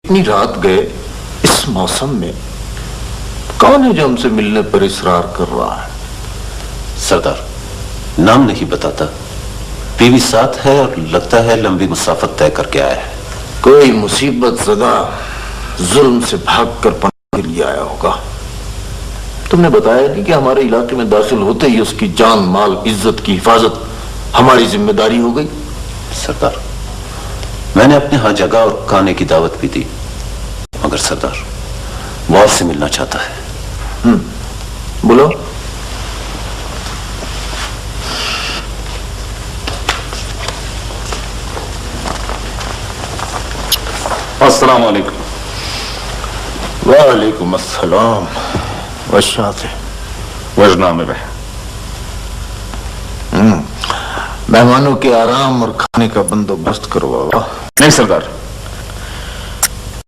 इतनी रात गए इस मौसम में? कौन है जो हमसे मिलने पर इसरार कर रहा है? सरदार, नाम नहीं बताता, बीवी साथ है और लगता है लंबी मुसाफत तय करके आया है। कोई मुसीबत ज़दा जुल्म से भागकर पनाह के लिए आया होगा। तुमने बताया नहीं कि हमारे इलाके में दाखिल होते ही उसकी जान, माल, इज्जत की हिफाजत हमारी जिम्मेदारी हो गई? सरदार, मैंने अपने यहाँ जगह और खाने की दावत भी दी, मगर सरदार वो आपसे मिलना चाहता है। बोलो। अस्सलाम वालेकुम। वालेकुम अस्सलाम। वशात वजना में बह। मेहमानों के आराम और खाने का बंदोबस्त करवाओ। नहीं सरदार,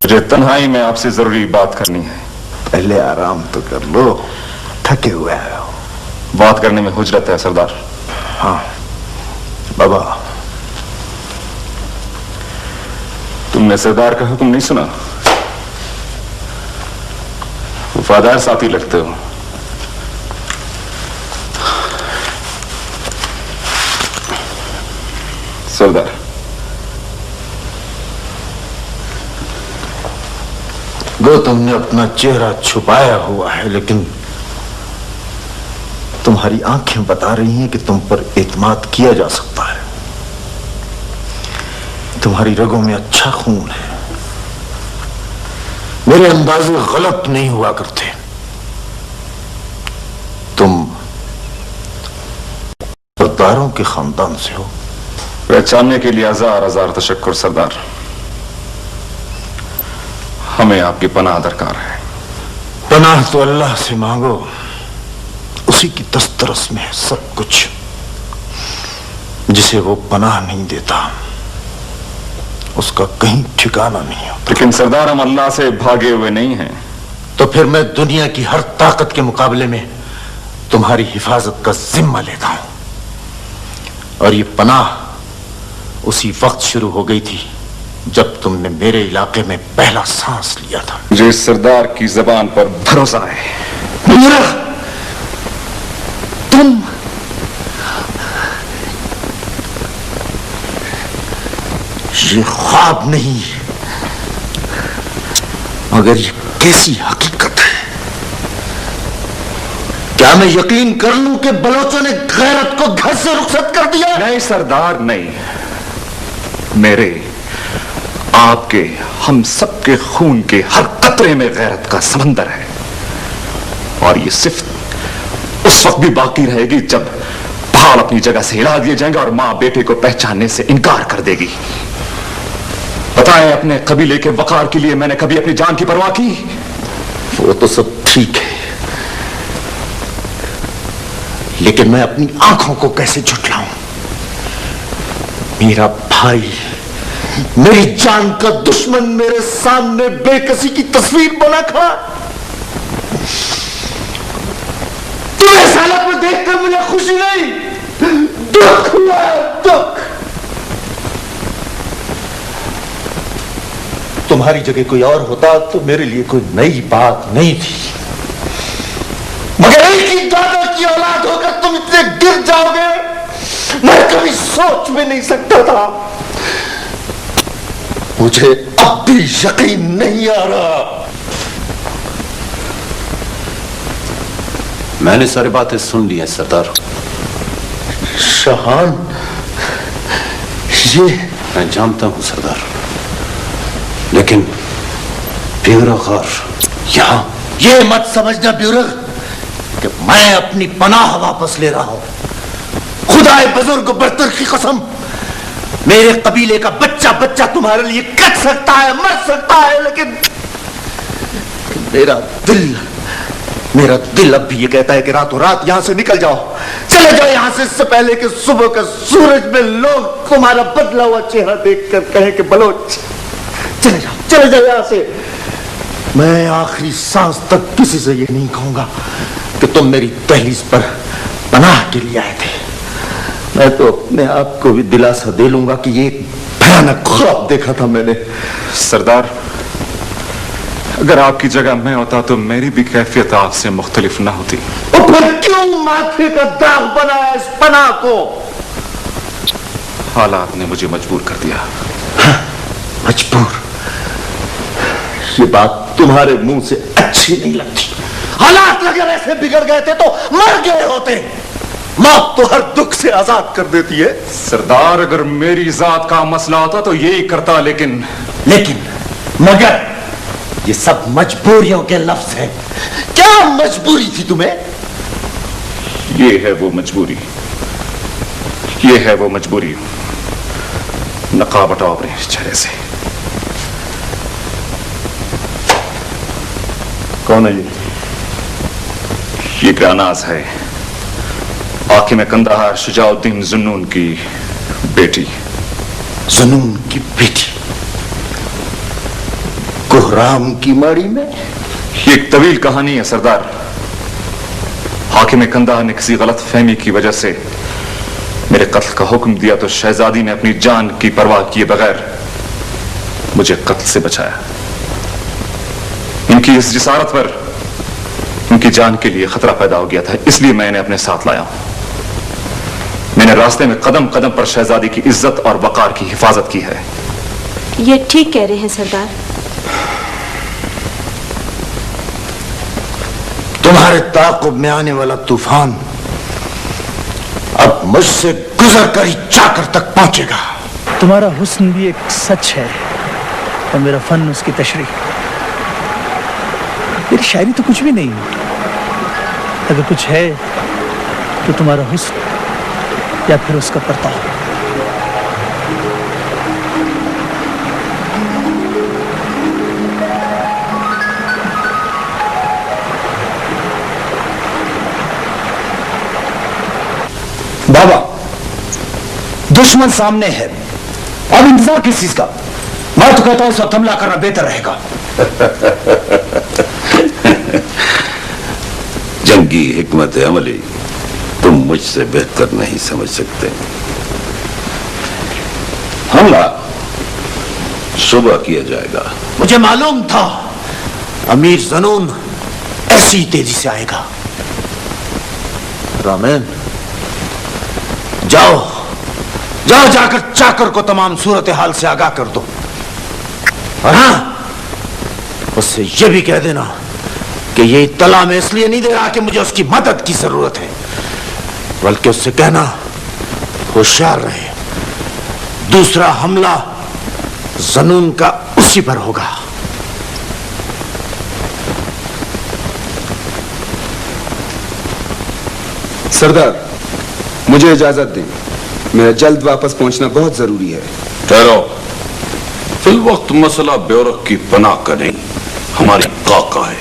मुझे तन्हाई में आपसे जरूरी बात करनी है। पहले आराम तो कर लो, थके हुए आए हो। बात करने में हुजरत है सरदार। हाँ बाबा। तुमने सरदार का हुक्म नहीं सुना? वफादार साथी लगते हो। सरदार, गो तुमने अपना चेहरा छुपाया हुआ है, लेकिन तुम्हारी आंखें बता रही हैं कि तुम पर एतमाद किया जा सकता है। तुम्हारी रगों में अच्छा खून है। मेरे अंदाजे गलत नहीं हुआ करते। तुम सरदारों के खानदान से हो। पहचानने के लिए हजार हजार तशक्कुर सरदार। हमें आपकी पनाह दरकार है। पनाह तो अल्लाह से मांगो, उसी की दस्तरस में है सब कुछ। जिसे वो पनाह नहीं देता उसका कहीं ठिकाना नहीं होता। लेकिन सरदार, हम अल्लाह से भागे हुए नहीं हैं। तो फिर मैं दुनिया की हर ताकत के मुकाबले में तुम्हारी हिफाजत का जिम्मा लेता हूं। और ये पनाह उसी वक्त शुरू हो गई थी जब तुमने मेरे इलाके में पहला सांस लिया था। मुझे इस सरदार की जबान पर भरोसा है। तुम ये ख्वाब नहीं, मगर ये कैसी हकीकत है। क्या मैं यकीन कर लूं कि बलोचों ने गैरत को घर से रुखसत कर दिया? नहीं सरदार, नहीं। मेरे, आपके, हम सबके खून के हर कतरे में गैरत का समंदर है। और ये सिर्फ उस वक्त भी बाकी रहेगी जब पहाड़ अपनी जगह से हिला दिए जाएंगे और मां बेटे को पहचानने से इनकार कर देगी। बताएं, अपने कबीले के वकार के लिए मैंने कभी अपनी जान की परवाह की? वो तो सब ठीक है, लेकिन मैं अपनी आंखों को कैसे झुठलाऊं? मेरा भाई, मेरी जान का दुश्मन मेरे सामने बेकसी की तस्वीर बना खड़ा। तुम्हें इस हालत में देखकर मुझे खुशी नहीं, दुख हुआ है, दुख। तुम्हारी जगह कोई और होता तो मेरे लिए कोई नई बात नहीं थी, मगर एक ही दादा की औलाद होकर तुम इतने गिर जाओगे मैं कभी सोच भी नहीं सकता था। मुझे अब भी यकीन नहीं आ रहा। मैंने सारी बातें सुन ली हैं सरदार। शाहान, ये मैं जानता हूं सरदार, लेकिन ब्यूरोखार यहां। ये मत समझना ब्यूरो कि मैं अपनी पनाह वापस ले रहा हूं। खुदाए बुजुर्ग बरतर की कसम, मेरे कबीले का बच्चा बच्चा तुम्हारे लिए कट सकता है, मर सकता है, लेकिन मेरा दिल अब भी ये कहता है कि रातों रात यहां से निकल जाओ, चले जाओ यहां से, इससे पहले कि सुबह का सूरज में लोग तुम्हारा बदला हुआ चेहरा देखकर कहें कि बलोच चले जाओ यहां से। मैं आखिरी सांस तक किसी से ये नहीं कहूंगा कि तुम मेरी दहलीज पर पनाह के लिए आए थे। मैं तो अपने आप को भी दिलासा दे लूंगा कि ये भयानक ख्वाब देखा था मैंने। सरदार, अगर आपकी जगह मैं होता तो मेरी भी कैफियत आपसे मुख्तलिफ ना होती। तो फिर क्यों माथे का दाग बनाया इस पनाह को? हालात ने मुझे मजबूर कर दिया। मजबूर? ये बात तुम्हारे मुंह से अच्छी नहीं लगती। हालात अगर ऐसे बिगड़ गए थे तो मर गए होते। मौत तो हर दुख से आजाद कर देती है। सरदार, अगर मेरी जात का मसला होता तो यही करता, लेकिन मगर ये सब मजबूरियों के लफ्ज हैं। क्या मजबूरी थी तुम्हें? ये है वो मजबूरी, ये है वो मजबूरी। नकाब हटाओ अपने चेहरे से। कौन है ये ग्रानाज है, हाकिम कंदाहार शुजाउद्दीन जुन्नून की बेटी। जुनून की बेटी कोहराम की माड़ी में? ये एक तवील कहानी है सरदार। हाकिम कंदाहार ने किसी गलत फहमी की वजह से मेरे कत्ल का हुक्म दिया तो शहजादी ने अपनी जान की परवाह किए बगैर मुझे कत्ल से बचाया। इनकी इस जिसारत पर उनकी जान के लिए खतरा पैदा हो गया था, इसलिए मैं इन्हें अपने साथ लाया हूं। मैंने रास्ते में कदम कदम पर शहजादी की इज्जत और वकार की हिफाजत की है। ये ठीक कह रहे हैं सरदार। तुम्हारे ताक़ुब में आने वाला तूफान अब मुझसे गुजर कर ही चाकर तक पहुंचेगा। तुम्हारा हुस्न भी एक सच है और मेरा फन उसकी तशरीह। मेरी शायरी तो कुछ भी नहीं, अगर कुछ है तो तुम्हारा हुस्न या फिर उसका परताव। बाबा, दुश्मन सामने है, अब इंतजार किस चीज का? मैं तो कहता हूं सब हमला करना बेहतर रहेगा। जंगी हिकमत अमली तुम मुझसे बेहतर नहीं समझ सकते। हमला सुबह किया जाएगा। मुझे मालूम था अमीर ज़नून ऐसी तेजी से आएगा। रामेन, जाओ जाओ, जाकर चाकर को तमाम सूरत हाल से आगाह कर दो। और हां, उससे यह भी कह देना कि ये इत्तला मैं इसलिए नहीं दे रहा कि मुझे उसकी मदद की जरूरत है, बल्कि उससे कहना होशियार रहे, दूसरा हमला ज़नून का उसी पर होगा। सरदार, मुझे इजाजत दें, मेरा जल्द वापस पहुंचना बहुत जरूरी है। ठहरो, फिल वक्त मसला ब्योरक की पनाह का नहीं, हमारी काका है,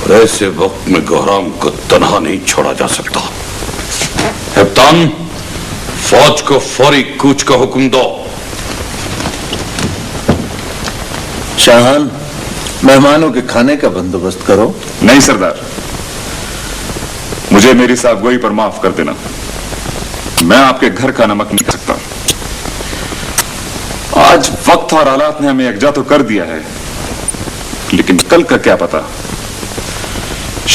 और ऐसे वक्त में कोहराम को तनहा नहीं छोड़ा जा सकता। कप्तान, फौज को फौरी कूच का हुक्म दो। शाहान, मेहमानों के खाने का बंदोबस्त करो। नहीं सरदार, मुझे मेरी साहबगोई पर माफ कर देना। मैं आपके घर का नमक नहीं खा सकता। आज वक्त और हालात ने हमें एकजा तो कर दिया है, लेकिन कल का क्या पता,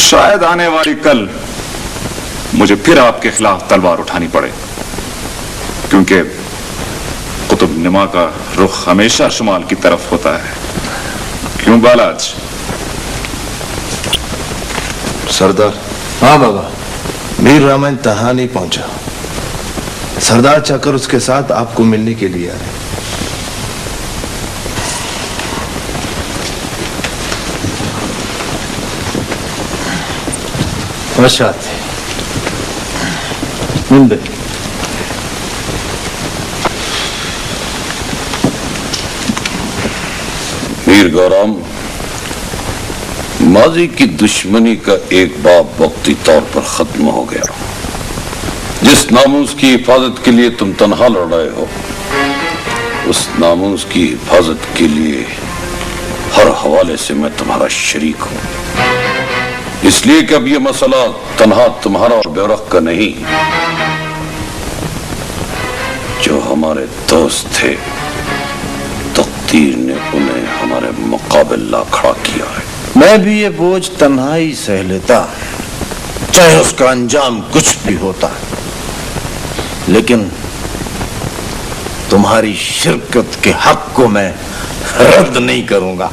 शायद आने वाली कल मुझे फिर आपके खिलाफ तलवार उठानी पड़े, क्योंकि कुतुब नुमा का रुख हमेशा शुमाल की तरफ होता है। क्यों बालाज? सरदार। हाँ बाबा, मीर रामायण तहा नहीं पहुंचा। सरदार चाकर उसके साथ आपको मिलने के लिए आए। मिल मीर गौराम, माजी की दुश्मनी का एक बाब वक्ती तौर पर खत्म हो गया। जिस नामूस की हिफाजत के लिए तुम तन्हा लड़ रहे हो, उस नामूस की हिफाजत के लिए हर हवाले से मैं तुम्हारा शरीक हूं। इसलिए कि अब यह मसला तन्हा तुम्हारा और ब्योरक का नहीं, जो हमारे दोस्त थे तकदीर ने उन्हें हमारे मुकाबला खड़ा किया है। मैं भी ये बोझ तन्हाई सह लेता, चाहे उसका अंजाम कुछ भी होता, लेकिन तुम्हारी शिरकत के हक को मैं रद्द नहीं करूंगा।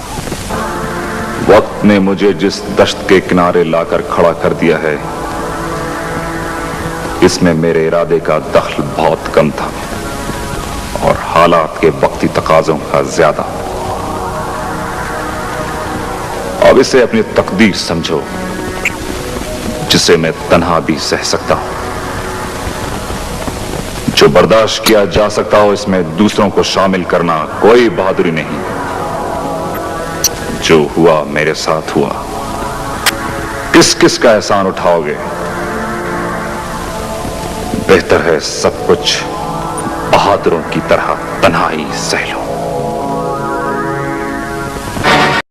वक्त ने मुझे जिस दश्त के किनारे लाकर खड़ा कर दिया है, इसमें मेरे इरादे का दखल बहुत कम था और हालात के वक्ती तकाजों का ज्यादा। अब इसे अपनी तकदीर समझो, जिसे मैं तन्हा भी सह सकता हूं। जो बर्दाश्त किया जा सकता हो, इसमें दूसरों को शामिल करना कोई बहादुरी नहीं। जो हुआ मेरे साथ हुआ, किस किस का एहसान उठाओगे? बेहतर है सब कुछ बहादुरों की तरह तन्हाई सह लो।